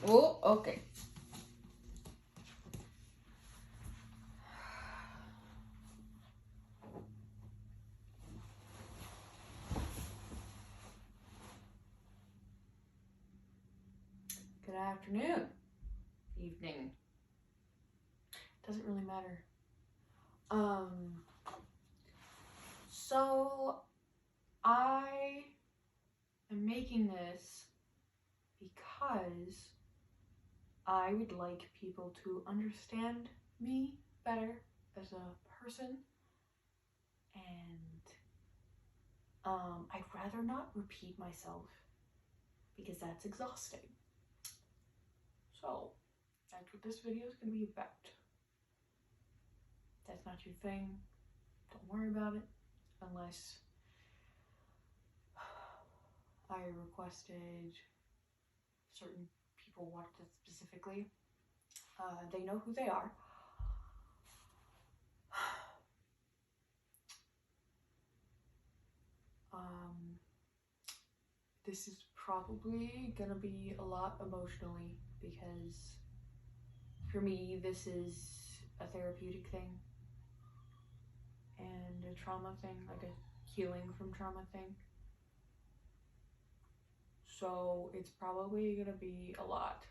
Oh, okay. Good afternoon. Evening. Doesn't really matter. So I am making this because I would like people to understand me better as a person, and I'd rather not repeat myself because that's exhausting. So that's what this video is going to be about. If that's not your thing, don't worry about it unless I requested certain people watched it specifically. They know who they are. This is probably gonna be a lot emotionally because for me this is a therapeutic thing and a trauma thing, like a healing from trauma thing. So it's probably gonna be a lot.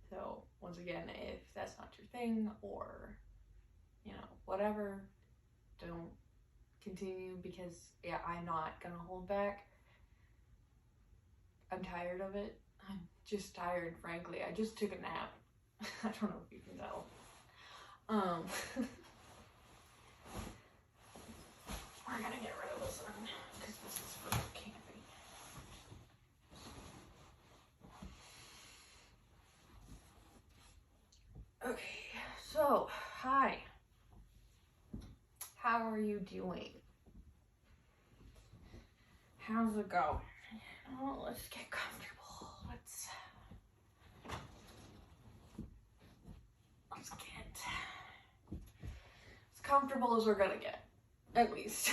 So once again, if that's not your thing or, you know, whatever, don't continue because yeah, I'm not gonna hold back. I'm tired of it. I'm just tired, frankly. I just took a nap. I don't know if you can tell. We're gonna get rid of this one because this is for camping. Okay, so hi. How are you doing? How's it going? Oh, let's get comfortable. Let's get as comfortable as we're gonna get, at least.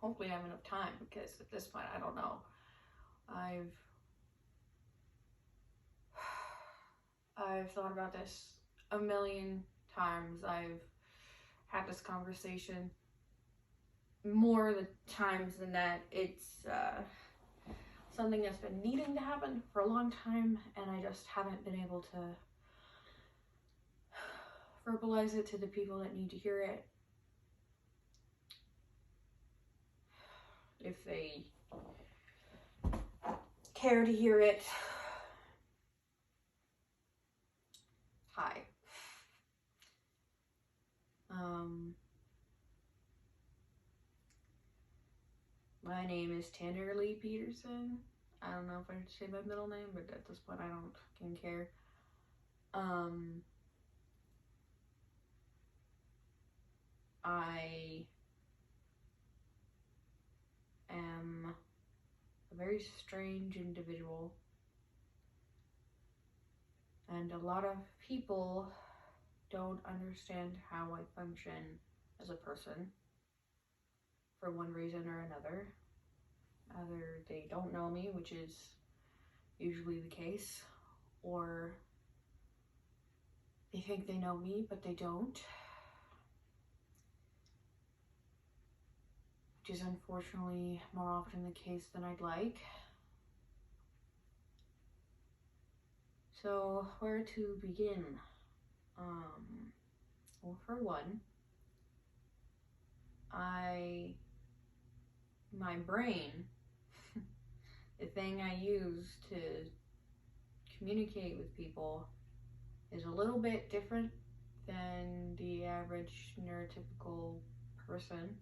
Hopefully I have enough time because at this point I don't know. I've thought about this a million times. I've had this conversation more the times than that. It's something that's been needing to happen for a long time, and I just haven't been able to verbalize it to the people that need to hear it. If they care to hear it. Hi. My name is Tanner Lee Peterson. I don't know if I should say my middle name, but at this point I don't fucking care. I am a very strange individual, and a lot of people don't understand how I function as a person for one reason or another. Either they don't know me, which is usually the case, or they think they know me, but they don't. Which is unfortunately more often the case than I'd like. So, where to begin? Well, for one, my brain, the thing I use to communicate with people, is a little bit different than the average neurotypical person.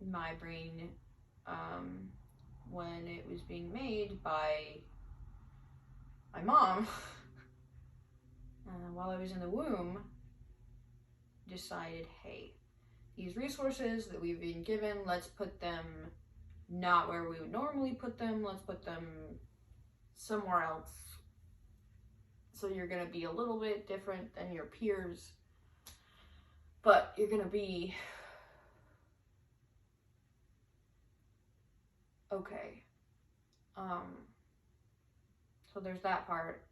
My brain, when it was being made by my mom, while I was in the womb, decided, hey, these resources that we've been given, let's put them not where we would normally put them, let's put them somewhere else So you're going to be a little bit different than your peers, but you're going to be okay. So there's that part.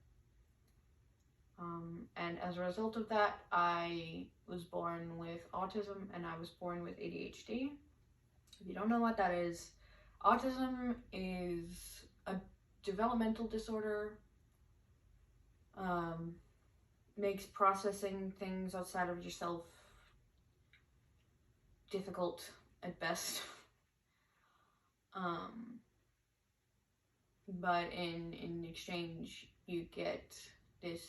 And as a result of that, I was born with autism and I was born with ADHD. If you don't know what that is, autism is a developmental disorder. Makes processing things outside of yourself difficult at best. But in exchange, you get this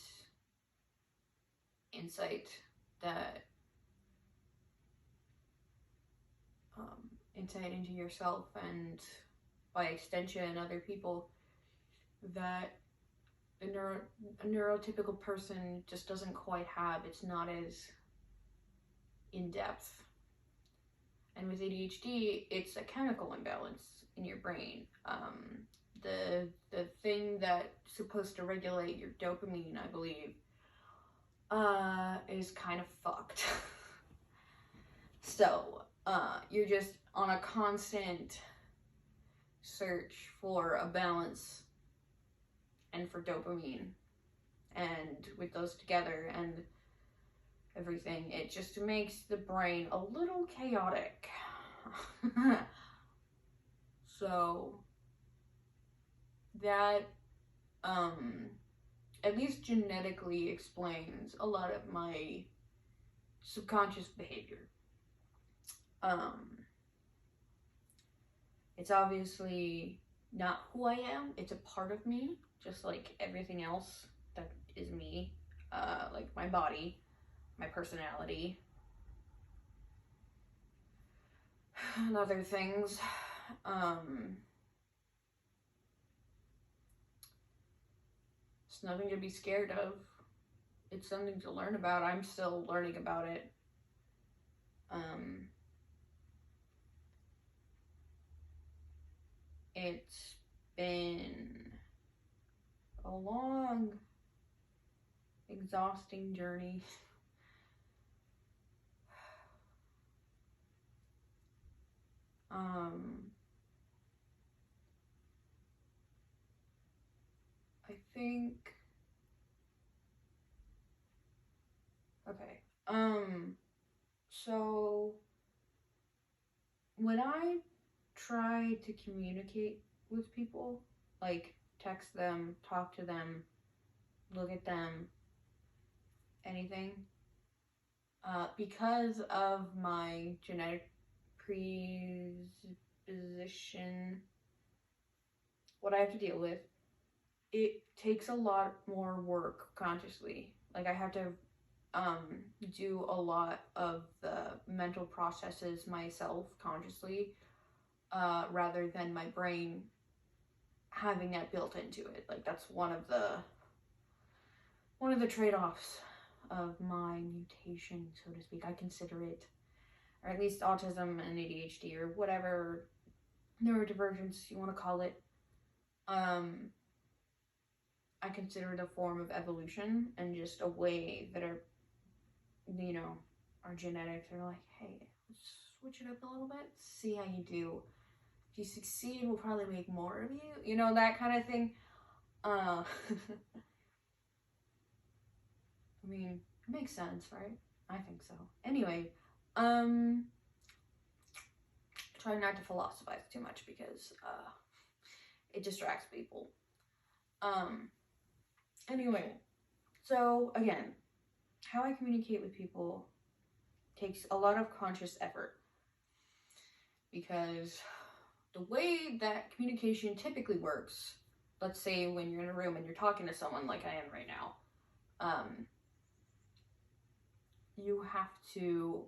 insight that insight into yourself and by extension other people that a neurotypical person just doesn't quite have. It's not as in depth. And with ADHD, it's a chemical imbalance in your brain. The thing that's supposed to regulate your dopamine, I believe, is kind of fucked. So, you're just on a constant search for a balance and for dopamine. And with those together and everything, it just makes the brain a little chaotic. So, that, at least genetically explains a lot of my subconscious behavior. It's obviously not who I am. It's a part of me, just like everything else that is me. Like my body, my personality, and other things. It's nothing to be scared of. It's something to learn about. I'm still learning about it. It's been a long, exhausting journey. I think, okay, so when I try to communicate with people, like text them, talk to them, look at them, anything, because of my genetic predisposition, what I have to deal with, it takes a lot more work consciously. Like I have to do a lot of the mental processes myself consciously, rather than my brain having that built into it. Like that's one of the trade-offs of my mutation, so to speak. I consider it, or at least autism and ADHD or whatever neurodivergence you want to call it. I consider it a form of evolution and just a way that our genetics are like, hey, let's switch it up a little bit, see how you do. If you succeed, we'll probably make more of you. That kind of thing. I mean, it makes sense, right? I think so. Anyway, try not to philosophize too much because it distracts people. Anyway, so again, how I communicate with people takes a lot of conscious effort because the way that communication typically works, let's say when you're in a room and you're talking to someone like I am right now, you have to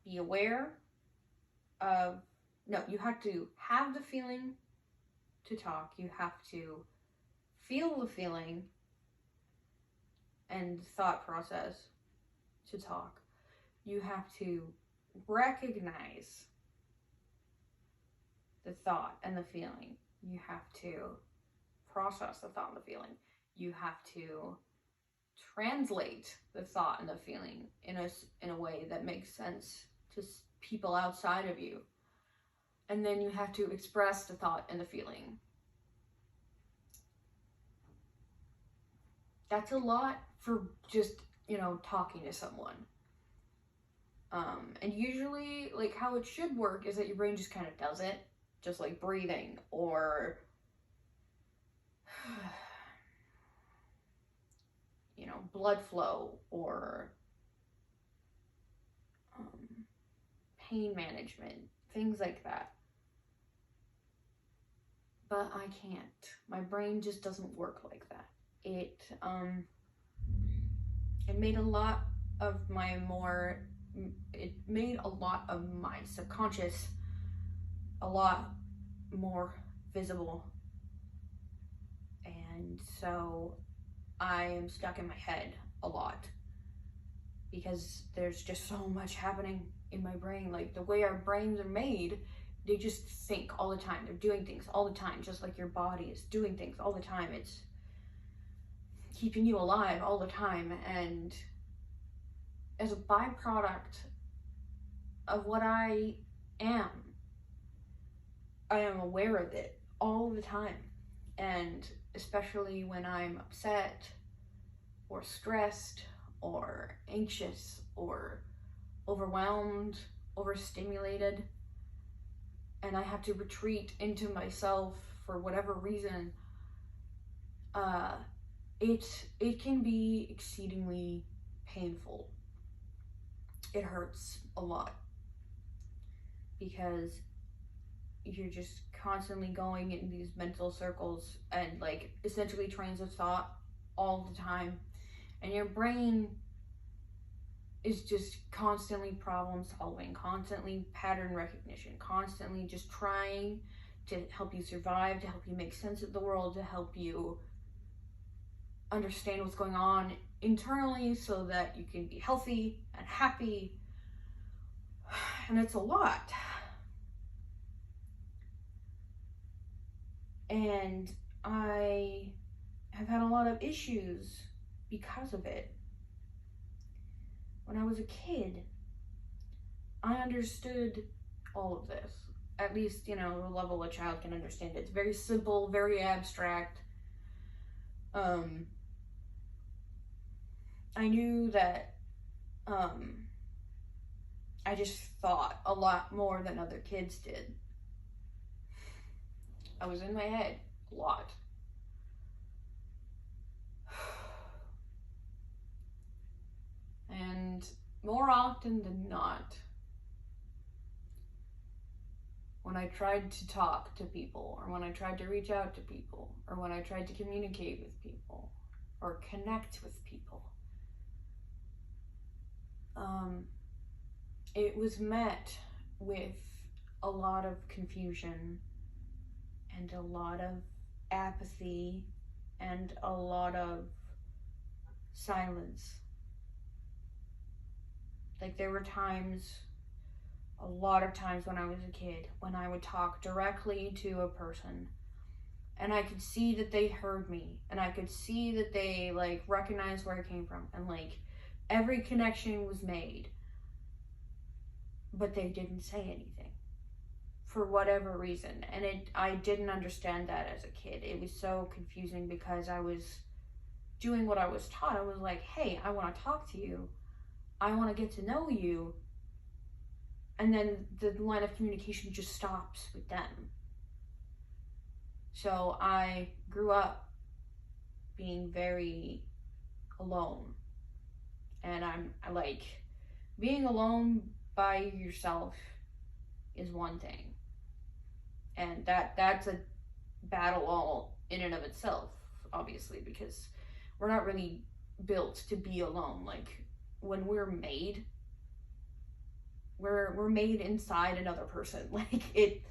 be aware of, no, you have to have the feeling to talk. You have to feel the feeling and thought process to talk. You have to recognize the thought and the feeling You have to process the thought and the feeling. You have to translate the thought and the feeling in a way that makes sense to people outside of you. And then you have to express the thought and the feeling. That's a lot for just, talking to someone. And usually, like, how it should work is that your brain just kind of does it, just like breathing or, blood flow or pain management, things like that. But I can't. My brain just doesn't work like that. It made a lot of my subconscious a lot more visible. And so I am stuck in my head a lot because there's just so much happening in my brain. Like, the way our brains are made, they just think all the time. They're doing things all the time, just like your body is doing things all the time. It's keeping you alive all the time. And as a byproduct of what I am aware of it all the time. And especially when I'm upset or stressed or anxious or overwhelmed, overstimulated, and I have to retreat into myself for whatever reason, it can be exceedingly painful. It hurts a lot because you're just constantly going in these mental circles and, like, essentially trains of thought all the time, and your brain is just constantly problem solving, constantly pattern recognition, constantly just trying to help you survive, to help you make sense of the world, to help you understand what's going on internally so that you can be healthy and happy. And it's a lot. And I have had a lot of issues because of it. When I was a kid, I understood all of this. At least, the level a child can understand it. It's very simple, very abstract. I knew that I just thought a lot more than other kids did. I was in my head a lot. And more often than not, when I tried to talk to people, or when I tried to reach out to people, or when I tried to communicate with people, or connect with people, it was met with a lot of confusion and a lot of apathy and a lot of silence. Like, there were a lot of times when I was a kid, when I would talk directly to a person and I could see that they heard me and I could see that they, like, recognized where I came from, and, like, every connection was made, but they didn't say anything for whatever reason. And I didn't understand that as a kid. It was so confusing because I was doing what I was taught. I was like, hey, I want to talk to you. I want to get to know you. And then the line of communication just stops with them. So I grew up being very alone. And I like, being alone by yourself is one thing. And that's a battle all in and of itself, obviously, because we're not really built to be alone. Like, when we're made inside another person. Like, it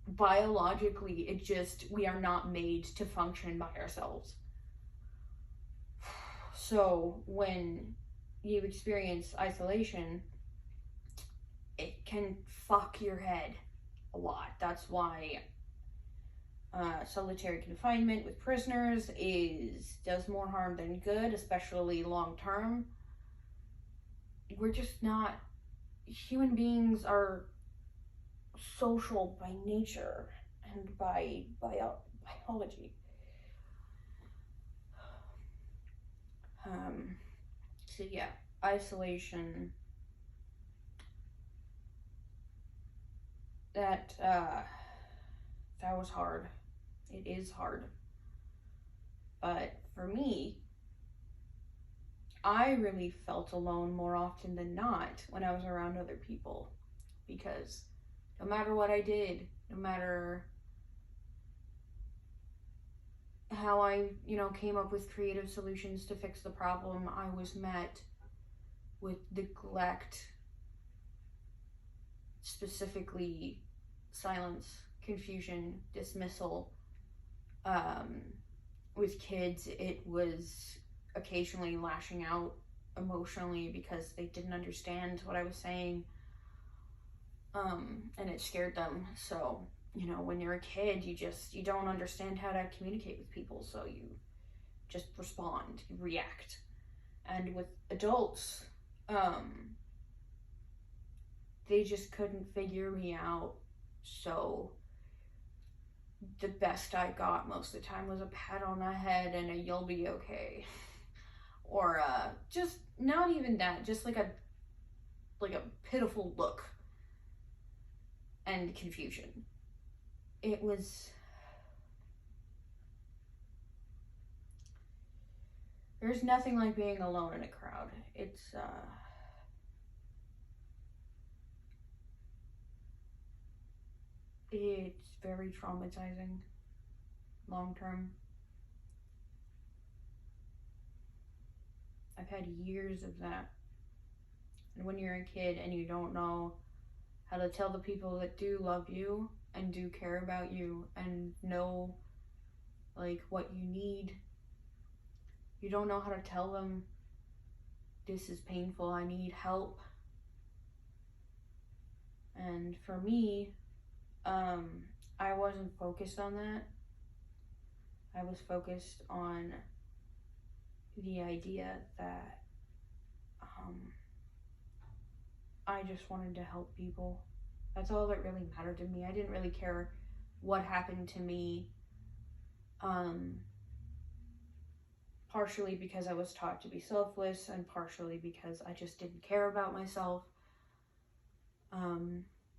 biologically, we are not made to function by ourselves. So when you experience isolation, it can fuck your head a lot. That's why Solitary confinement with prisoners does more harm than good, especially long term. We're just not, human beings are social by nature and by biology. So yeah, isolation. That was hard. It is hard. But for me, I really felt alone more often than not when I was around other people, because no matter what I did, no matter how I, came up with creative solutions to fix the problem, I was met with neglect, specifically silence, confusion, dismissal. With kids, it was occasionally lashing out emotionally because they didn't understand what I was saying, and it scared them. So, when you're a kid, you don't understand how to communicate with people, so you just respond, you react. And with adults, they just couldn't figure me out, so the best I got most of the time was a pat on the head and a "you'll be okay," or just not even that, just like a pitiful look and confusion. There's nothing like being alone in a crowd. It's very traumatizing long term. I've had years of that. And when you're a kid and you don't know how to tell the people that do love you and do care about you and know what you need, you don't know how to tell them, this is painful, I need help. And for me, I wasn't focused on that. I was focused on the idea that I just wanted to help people. That's all that really mattered to me. I didn't really care what happened to me, partially because I was taught to be selfless and partially because I just didn't care about myself.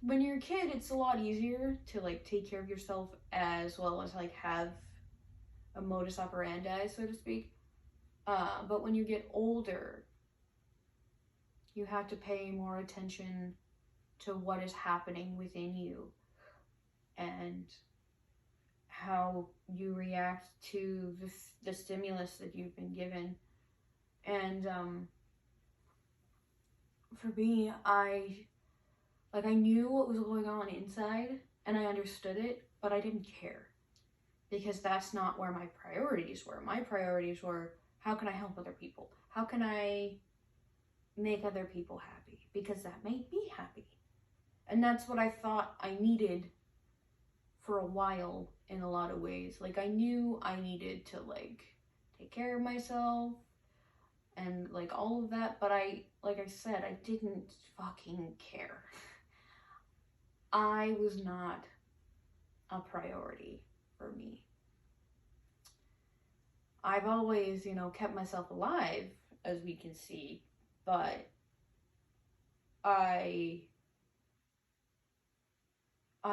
When you're a kid, it's a lot easier to take care of yourself as well as have a modus operandi, so to speak. But when you get older, you have to pay more attention to what is happening within you and how you react to the stimulus that you've been given. And for me, I knew what was going on inside and I understood it, but I didn't care because that's not where my priorities were. My priorities were, how can I help other people? How can I make other people happy? Because that made me happy. And that's what I thought I needed for a while in a lot of ways. I knew I needed to take care of myself and all of that, but I said, I didn't fucking care. I was not a priority for me. I've always, kept myself alive, as we can see, but I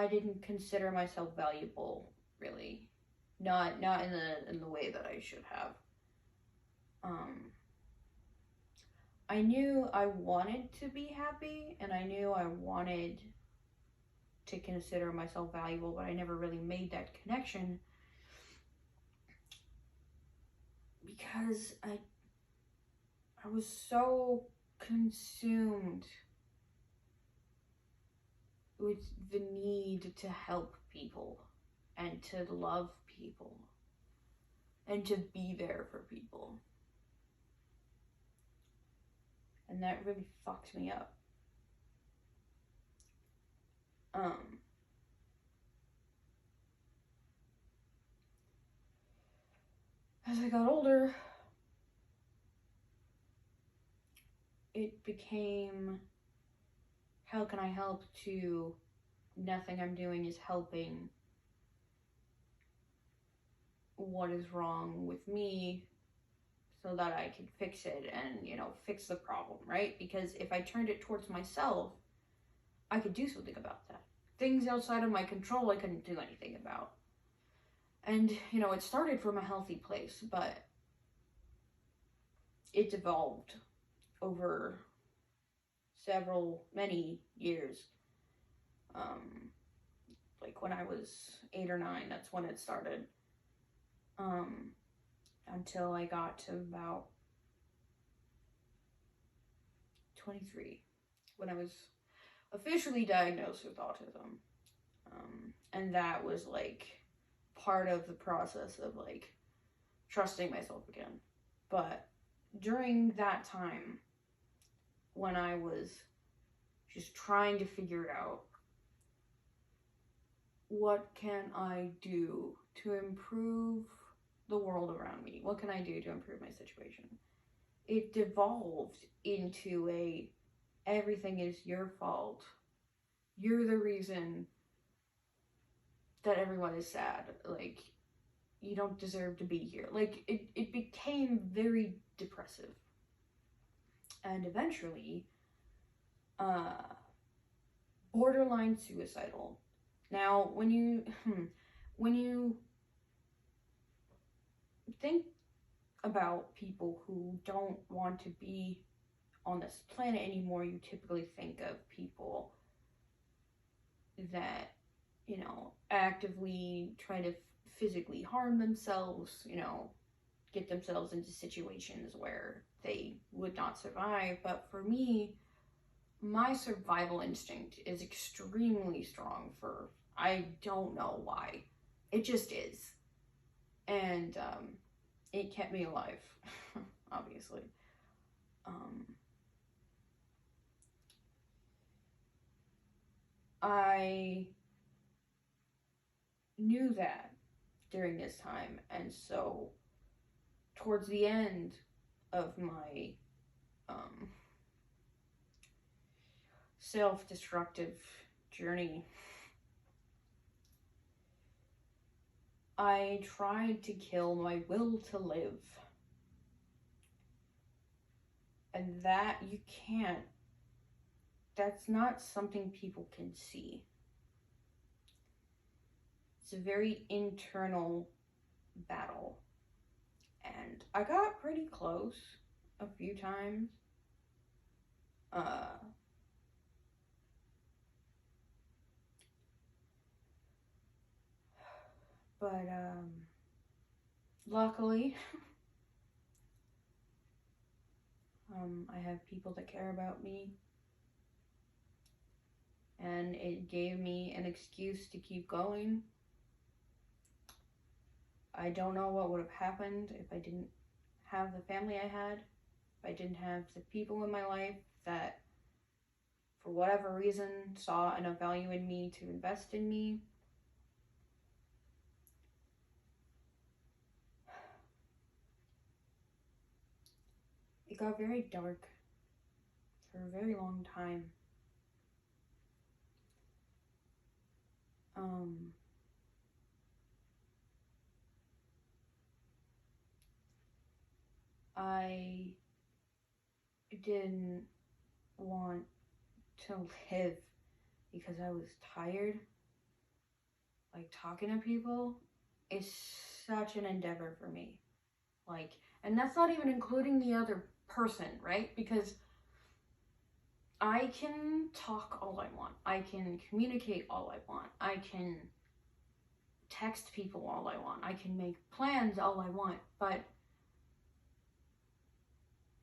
didn't consider myself valuable, really. Not in the way that I should have. I knew I wanted to be happy, and I knew I wanted to consider myself valuable, but I never really made that connection because I was so consumed with the need to help people and to love people and to be there for people. And that really fucked me up. as I got older, it became, how can I help, to nothing I'm doing is helping. What is wrong with me so that I can fix it and, fix the problem, right? Because if I turned it towards myself, I could do something about that. Things outside of my control, I couldn't do anything about. And, it started from a healthy place, but it evolved over many years. Like when I was 8 or 9, that's when it started. Until I got to about 23, when I was officially diagnosed with autism. And that was like part of the process of like trusting myself again. But during that time, when I was just trying to figure it out, what can I do to improve the world around me? What can I do to improve my situation? It devolved into everything is your fault. You're the reason that everyone is sad. Like, you don't deserve to be here. Like, it became very depressive. And eventually, borderline suicidal. Now, when you think about people who don't want to be on this planet anymore, you typically think of people that, actively try to physically harm themselves, get themselves into situations where they would not survive. But for me, my survival instinct is extremely strong I don't know why. It just is. And it kept me alive, obviously. I knew that during this time, and so towards the end of my self-destructive journey, I tried to kill my will to live. And that you can't. That's not something people can see. It's a very internal battle. And I got pretty close a few times. But luckily, I have people that care about me, and it gave me an excuse to keep going. I don't know what would have happened if I didn't have the family I had, if I didn't have the people in my life that, for whatever reason, saw enough value in me to invest in me. It got very dark for a very long time. I didn't want to live because I was tired. Like, talking to people is such an endeavor for me. Like, and that's not even including the other person, right? Because I can talk all I want. I can communicate all I want. I can text people all I want. I can make plans all I want. But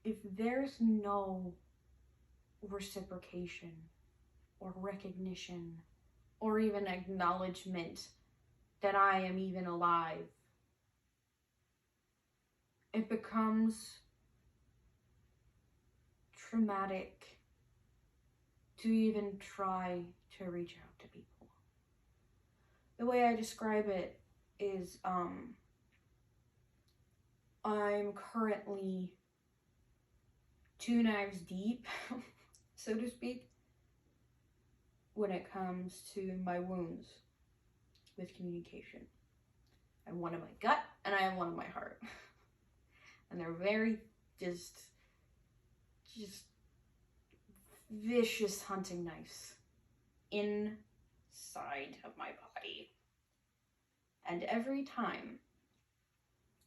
if there's no reciprocation or recognition or even acknowledgement that I am even alive, it becomes traumatic to even try to reach out to people. The way I describe it is, I'm currently 2 knives deep, so to speak, when it comes to my wounds with communication. I have one in my gut and I have one in my heart. And they're very just vicious hunting knives inside of my body. And every time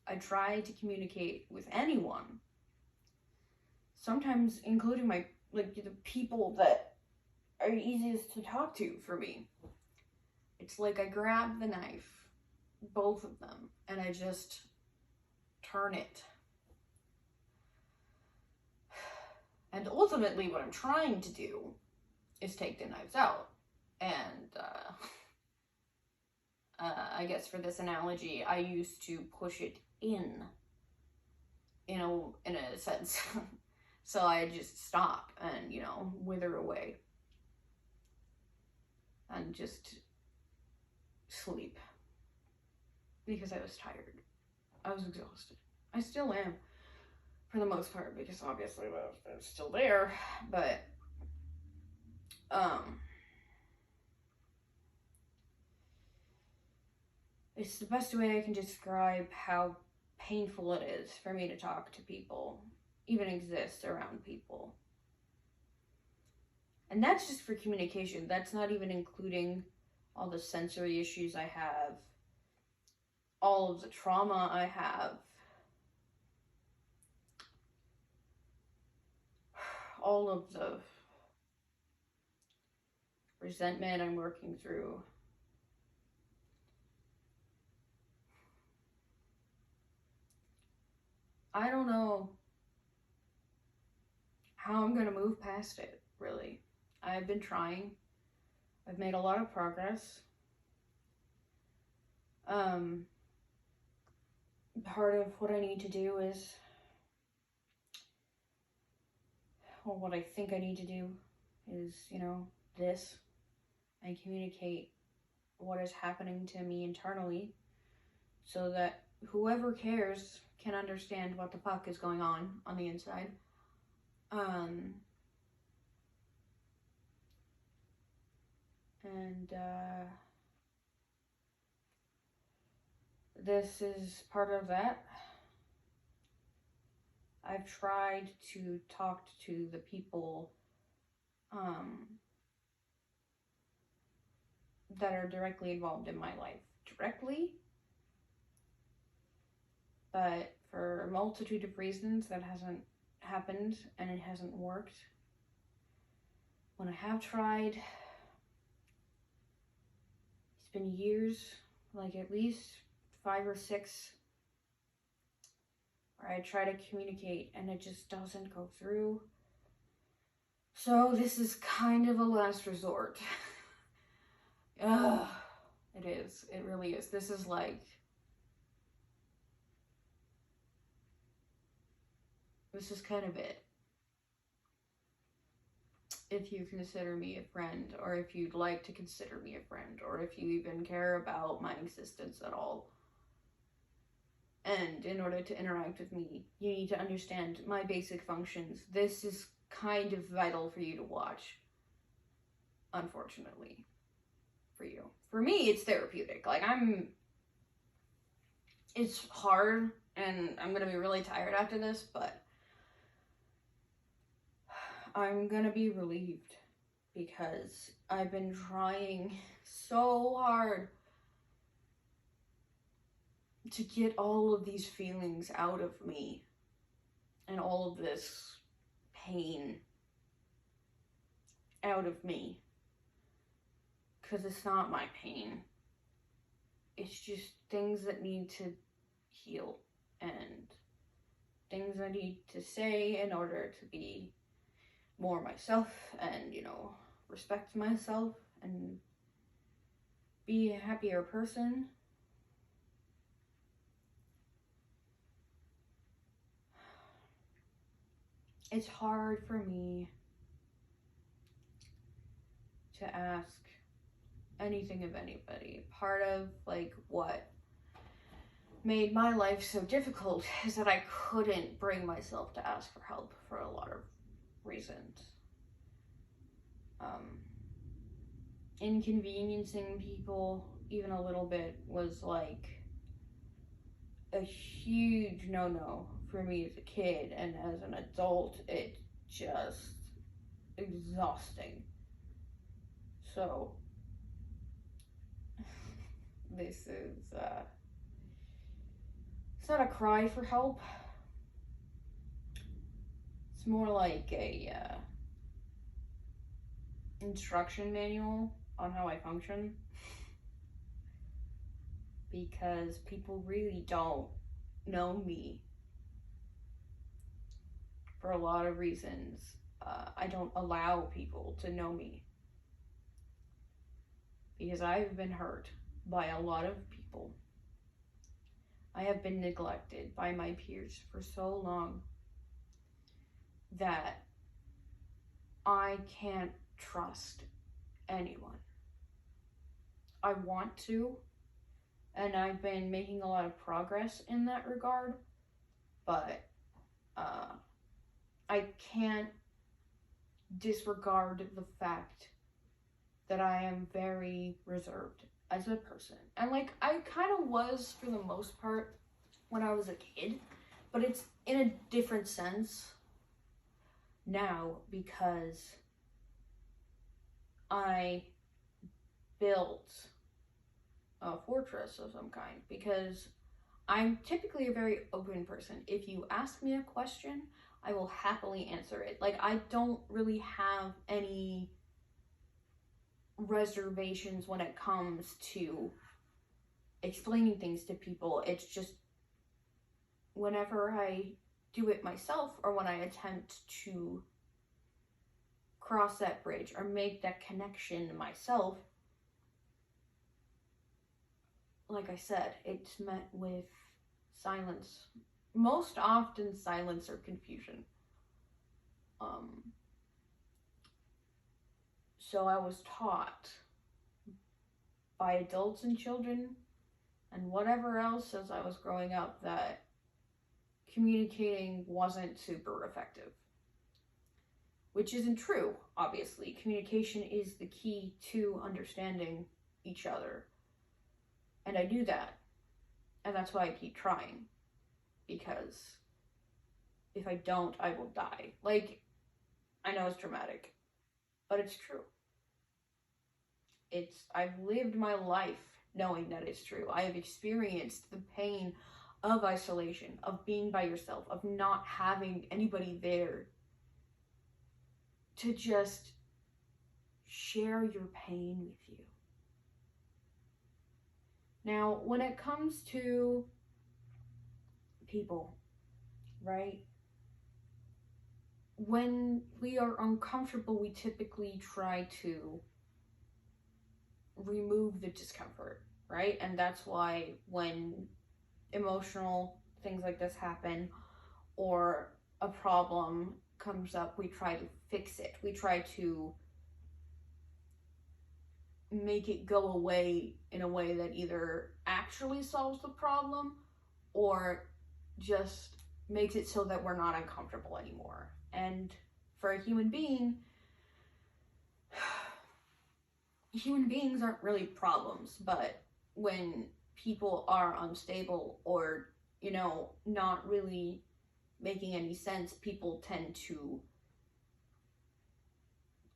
I try to communicate with anyone, sometimes including my, like, the people that are easiest to talk to for me, it's like I grab the knife, both of them, and I just turn it. And ultimately what I'm trying to do is take the knives out. And I guess for this analogy, I used to push it in a sense. So I just stop and, wither away and just sleep, because I was tired. I was exhausted. I still am, for the most part, because obviously I'm still there, but it's the best way I can describe how painful it is for me to talk to people, even exist around people. And that's just for communication. That's not even including all the sensory issues I have, all of the trauma I have, all of the resentment I'm working through. I don't know how I'm gonna move past it, really. I've been trying. I've made a lot of progress. Part of what I need to do is, or what I think I need to do is, this, and communicate what is happening to me internally, so that whoever cares can understand what the fuck is going on the inside. This is part of that. I've tried to talk to the people that are directly involved in my life directly, but for a multitude of reasons that hasn't happened and it hasn't worked. When I have tried, it's been years, like at least 5 or 6, where I try to communicate and it just doesn't go through. So this is kind of a last resort. Ugh, it is. It really is. This is kind of it. If you consider me a friend, or if you'd like to consider me a friend, or if you even care about my existence at all. And in order to interact with me, you need to understand my basic functions. This is kind of vital for you to watch, unfortunately, for you. For me, it's therapeutic. It's hard, and I'm gonna be really tired after this, but I'm gonna be relieved, because I've been trying so hard to get all of these feelings out of me, and all of this pain out of me, because it's not my pain. It's just things that need to heal, and things I need to say in order to be more myself, and, respect myself, and be a happier person. It's hard for me to ask anything of anybody. Part of, what made my life so difficult is that I couldn't bring myself to ask for help for a lot of reasons. Inconveniencing people even a little bit was like a huge no-no for me as a kid, and as an adult it's just exhausting. So this is it's not a cry for help, it's more like a instruction manual on how I function, because people really don't know me for a lot of reasons. I don't allow people to know me because I've been hurt by a lot of people. I have been neglected by my peers for so long that I can't trust anyone. I want to, and I've been making a lot of progress in that regard, but I can't disregard the fact that I am very reserved as a person. And like, I kind of was for the most part when I was a kid, but it's in a different sense now because I built a fortress of some kind, because I'm typically a very open person. If you ask me a question, I will happily answer it. Like, I don't really have any reservations when it comes to explaining things to people. It's just whenever I do it myself, or when I attempt to cross that bridge or make that connection myself, like I said, it's met with silence. Most often silence or confusion. So I was taught by adults and children and whatever else as I was growing up that communicating wasn't super effective. Which isn't true, obviously. Communication is the key to understanding each other. And I do that. And that's why I keep trying. Because if I don't, I will die. Like, I know it's dramatic, but it's true. I've lived my life knowing that it's true. I have experienced the pain of isolation, of being by yourself, of not having anybody there to just share your pain with you. Now, when it comes to people, right? When we are uncomfortable, we typically try to remove the discomfort, right? And that's why when emotional things like this happen, or a problem comes up, we try to fix it. We try to make it go away in a way that either actually solves the problem or just makes it so that we're not uncomfortable anymore. And for a human being, human beings aren't really problems, but when people are unstable or, not really making any sense, people tend to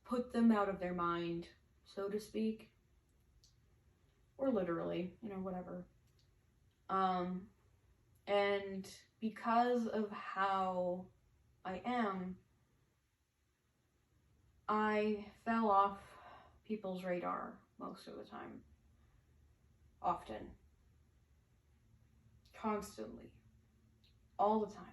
put them out of their mind, so to speak, or literally, whatever. And because of how I am, I fell off people's radar most of the time. Often. Constantly. All the time.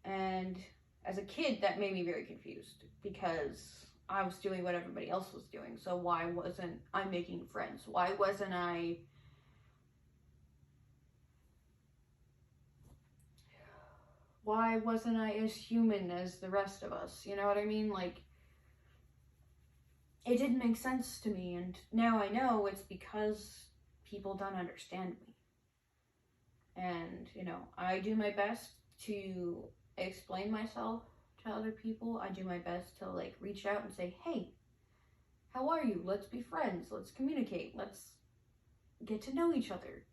And as a kid, that made me very confused, because I was doing what everybody else was doing. So why wasn't I making friends? Why wasn't I as human as the rest of us? You know what I mean? Like, it didn't make sense to me, and now I know it's because people don't understand me. And, you know, I do my best to explain myself to other people. I do my best to, like, reach out and say, hey, how are you? Let's be friends. Let's communicate. Let's get to know each other.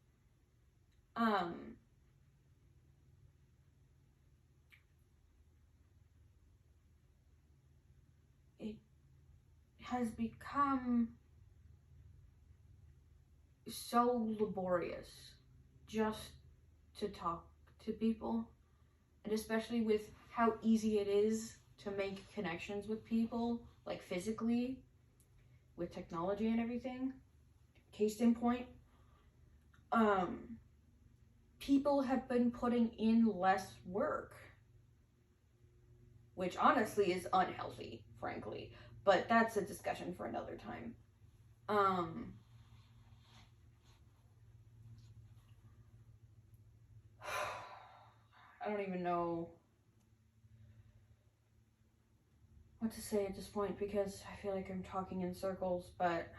It has become so laborious just to talk to people, and especially with how easy it is to make connections with people, like physically, with technology and everything. Case in point, people have been putting in less work, which honestly is unhealthy, frankly, but that's a discussion for another time. I don't even know what to say at this point because I feel like I'm talking in circles, but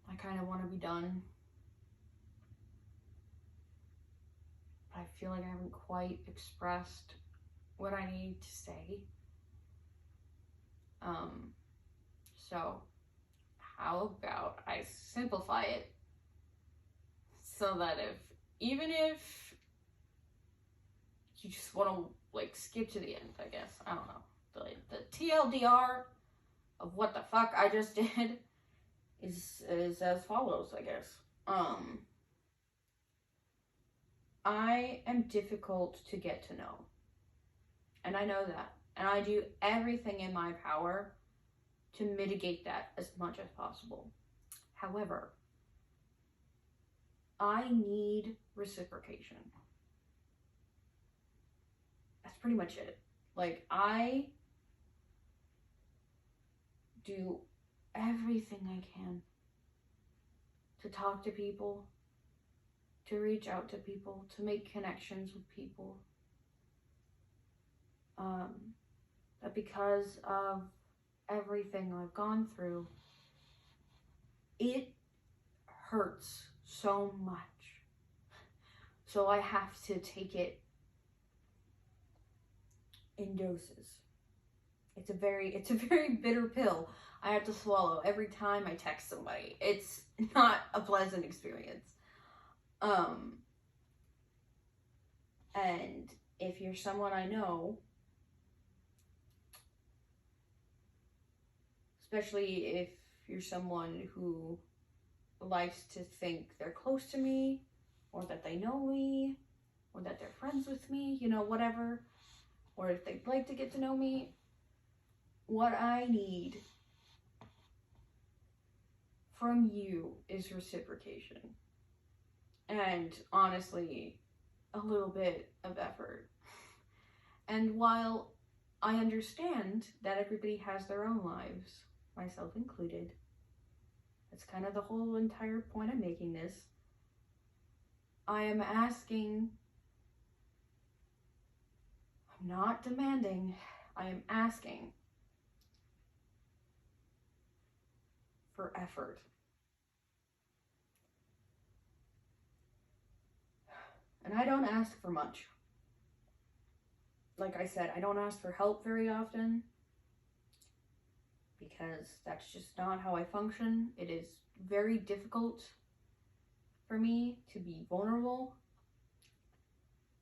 I kind of want to be done. But I feel like I haven't quite expressed what I need to say. So how about I simplify it so that even if you just want to, like, skip to the end, I guess, I don't know, the TLDR of what the fuck I just did is as follows, I guess. I am difficult to get to know, and I know that, and I do everything in my power to mitigate that as much as possible. However, I need reciprocation. That's pretty much it. Like, I do everything I can to talk to people, to reach out to people, to make connections with people. But because of everything I've gone through, it hurts so much. So I have to take it in doses. It's a very bitter pill I have to swallow every time I text somebody. It's not a pleasant experience. And if you're someone I know, especially if you're someone who likes to think they're close to me, or that they know me, or that they're friends with me, you know, whatever, or if they'd like to get to know me, what I need from you is reciprocation. And honestly, a little bit of effort. And while I understand that everybody has their own lives, myself included, that's kind of the whole entire point of making this, I am asking, I'm not demanding, I am asking for effort. And I don't ask for much. Like I said, I don't ask for help very often because that's just not how I function. It is very difficult for me to be vulnerable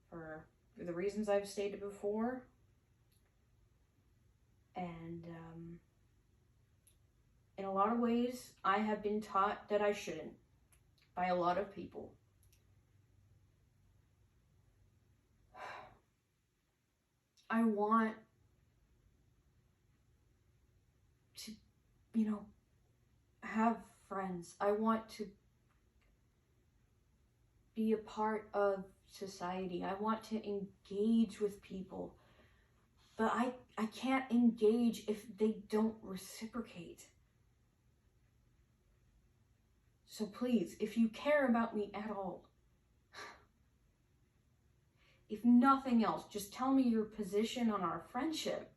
for the reasons I've stated before. And in a lot of ways, I have been taught that I shouldn't by a lot of people. I want to, you know, have friends. I want to be a part of society. I want to engage with people. But I can't engage if they don't reciprocate. So please, if you care about me at all, if nothing else, just tell me your position on our friendship.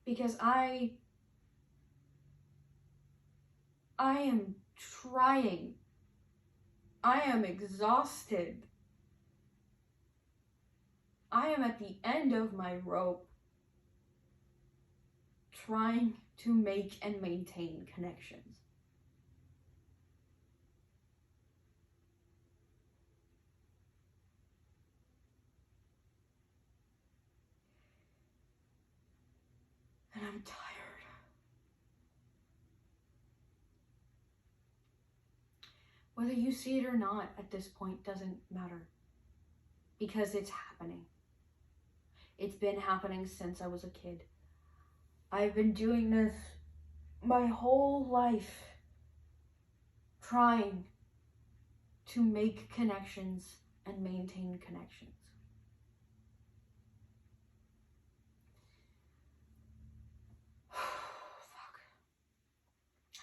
Because I am trying. I am exhausted. I am at the end of my rope trying to make and maintain connections. And I'm tired. Whether you see it or not at this point doesn't matter. Because it's happening. It's been happening since I was a kid. I've been doing this my whole life. Trying to make connections and maintain connections. Fuck.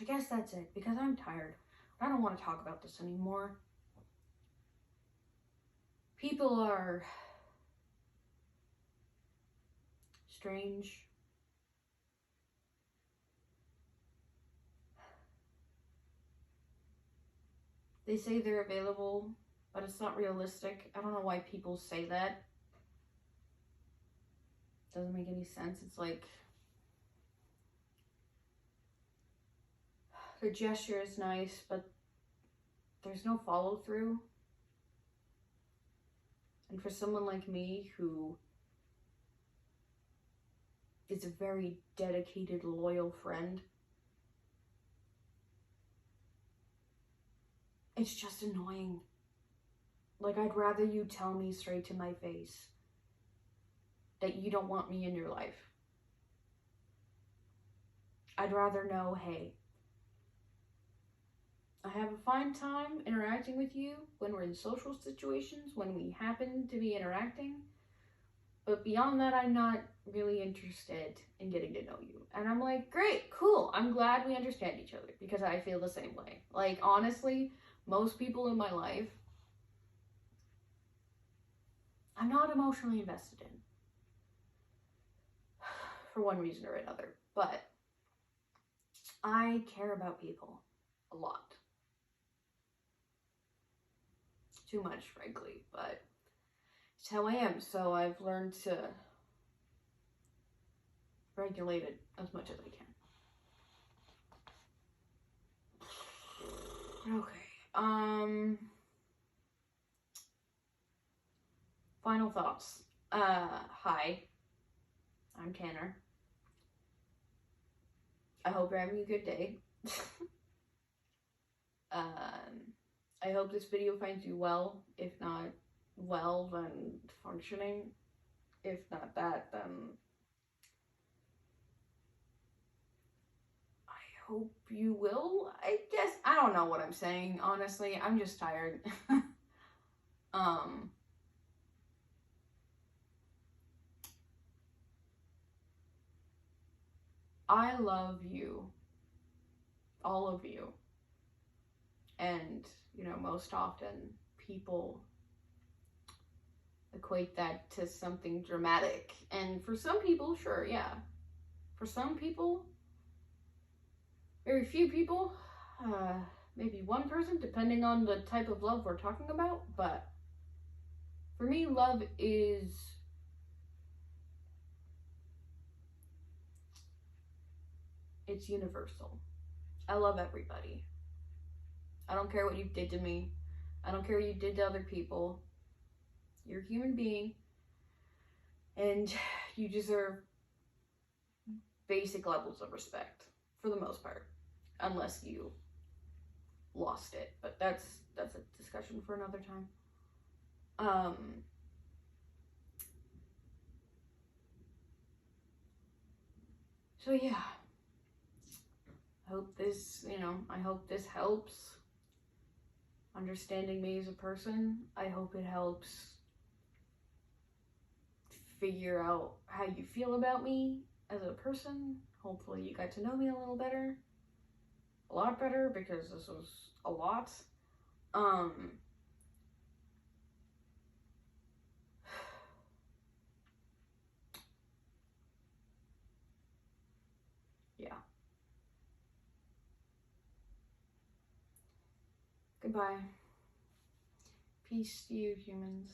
I guess that's it, because I'm tired. I don't want to talk about this anymore. People are strange. They say they're available, but it's not realistic. I don't know why people say that. Doesn't make any sense. It's like the gesture is nice, but there's no follow through. And for someone like me who is a very dedicated, loyal friend, it's just annoying. Like, I'd rather you tell me straight to my face that you don't want me in your life. I'd rather know, hey, I have a fine time interacting with you when we're in social situations, when we happen to be interacting. But beyond that, I'm not really interested in getting to know you. And I'm like, great, cool. I'm glad we understand each other, because I feel the same way. Like, honestly, most people in my life, I'm not emotionally invested in. For one reason or another. But I care about people a lot. Too much, frankly, but it's how I am. So I've learned to regulate it as much as I can. Okay. Final thoughts. Hi. I'm Tanner. I hope you're having a good day. I hope this video finds you well. If not well, then functioning. If not that, then I hope you will. I guess I don't know what I'm saying, honestly. I'm just tired. I love you. All of you. And, you know, most often people equate that to something dramatic. And for some people, sure, yeah. For some people, very few people, maybe one person, depending on the type of love we're talking about. But for me, love is it's universal. I love everybody. I don't care what you did to me. I don't care what you did to other people. You're a human being, and you deserve basic levels of respect for the most part, unless you lost it. But that's a discussion for another time. So yeah, I hope this helps understanding me as a person. I hope it helps figure out how you feel about me as a person. Hopefully you got to know me a little better. A lot better, because this was a lot. Goodbye. Peace to you, humans.